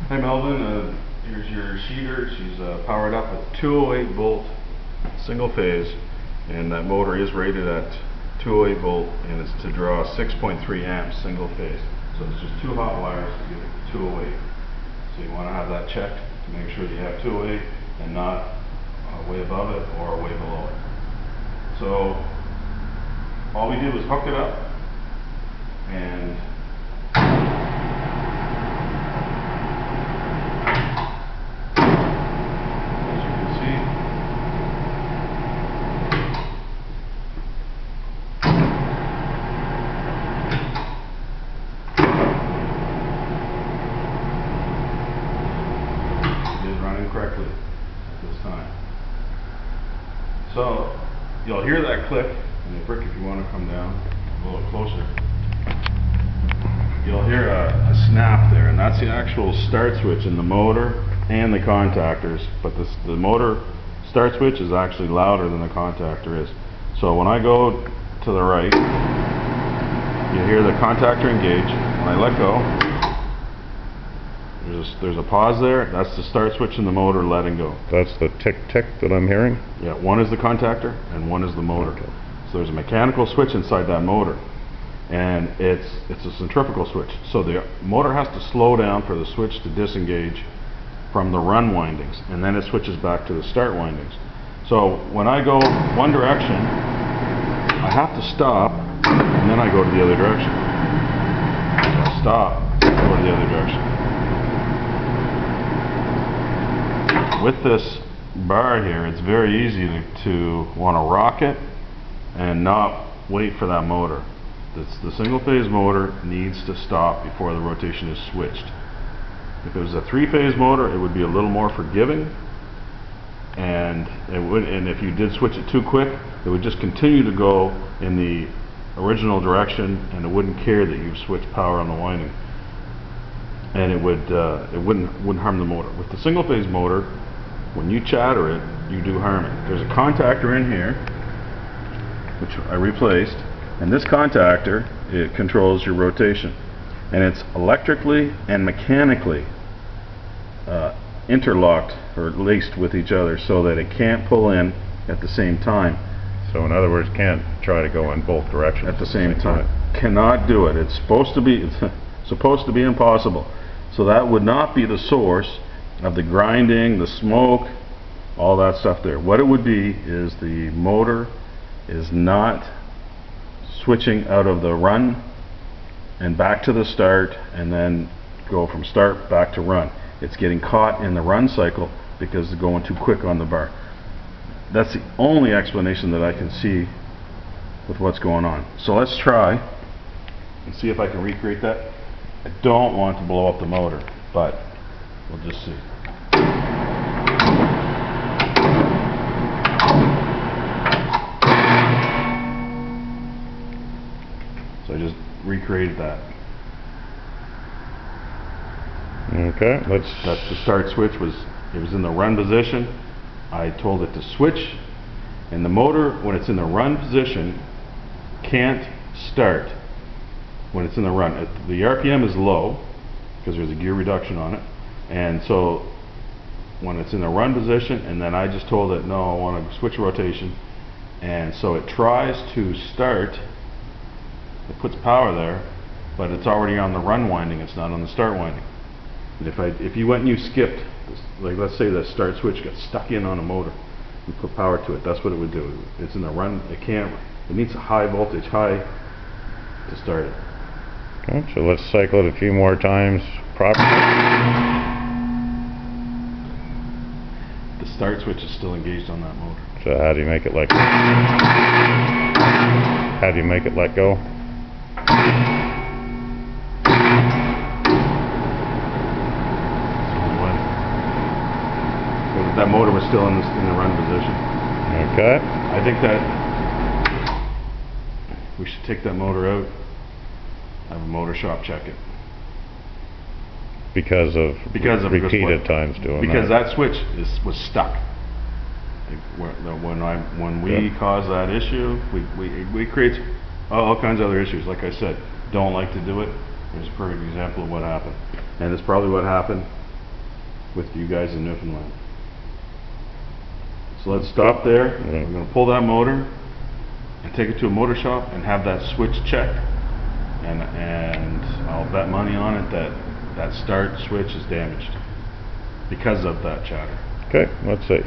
Hey Melvin, here's your sheeter. She's powered up with 208 volt single phase, and that motor is rated at 208 volt, and it's to draw 6.3 amps single phase. So it's just two hot wires to get it 208. So you want to have that checked to make sure that you have 208 and not way above it or way below it. So all we did was hook it up and running correctly at this time. So you'll hear that click, and Rick, if you want to come down a little closer, you'll hear a snap there, and that's the actual start switch in the motor and the contactors, but the motor start switch is actually louder than the contactor is. So when I go to the right, you hear the contactor engage. When I let go, there's a pause there. That's the start switch in the motor letting go. That's the tick-tick that I'm hearing? Yeah, one is the contactor and one is the motor. Okay. So there's a mechanical switch inside that motor, and it's a centrifugal switch. So the motor has to slow down for the switch to disengage from the run windings, and then it switches back to the start windings. So when I go one direction, I have to stop, and then I go to the other direction. So I stop, go to the other direction. With this bar here, it's very easy to want to rock it and not wait for that motor. The single phase motor needs to stop before the rotation is switched. If it was a three-phase motor, it would be a little more forgiving, and if you did switch it too quick, it would just continue to go in the original direction, and it wouldn't care that you've switched power on the winding, and it wouldn't harm the motor. With the single phase motor, when you chatter it, you do harm it. There's a contactor in here, which I replaced, and this contactor, it controls your rotation, and it's electrically and mechanically interlocked or laced with each other so that it can't pull in at the same time. So in other words, can't try to go in both directions at the same time. Cannot do it. It's supposed to be impossible. So that would not be the source of the grinding, the smoke, all that stuff there. What it would be is the motor is not switching out of the run and back to the start, and then go from start back to run. It's getting caught in the run cycle because it's going too quick on the bar. That's the only explanation that I can see with what's going on. So let's try and see if I can recreate that. I don't want to blow up the motor, but we'll just see. So I just recreated that. Okay, that's the start switch. It was in the run position. I told it to switch, and the motor, when it's in the run position, can't start when it's in the run. The RPM is low because there's a gear reduction on it, and so when it's in the run position, and then I just told it, no, I want to switch rotation, and so it tries to start. It puts power there, but it's already on the run winding. It's not on the start winding. And if you went and you skipped, like let's say the start switch got stuck in on a motor, you put power to it, that's what it would do. It's in the run. It needs a high voltage, high, to start it. Okay, so let's cycle it a few more times properly. The start switch is still engaged on that motor. So how do you make it let go? How do you make it let go? That motor was still in the run position. Okay. I think that we should take that motor out, have a motor shop check it. Because of repeated times doing that. Because that switch was stuck. When we cause that issue, we create all kinds of other issues. Like I said, don't like to do it. There's a perfect example of what happened, and it's probably what happened with you guys in Newfoundland. So let's stop there. We're going to pull that motor and take it to a motor shop and have that switch checked. And I'll bet money on it that that start switch is damaged because of that chatter. Okay, let's see.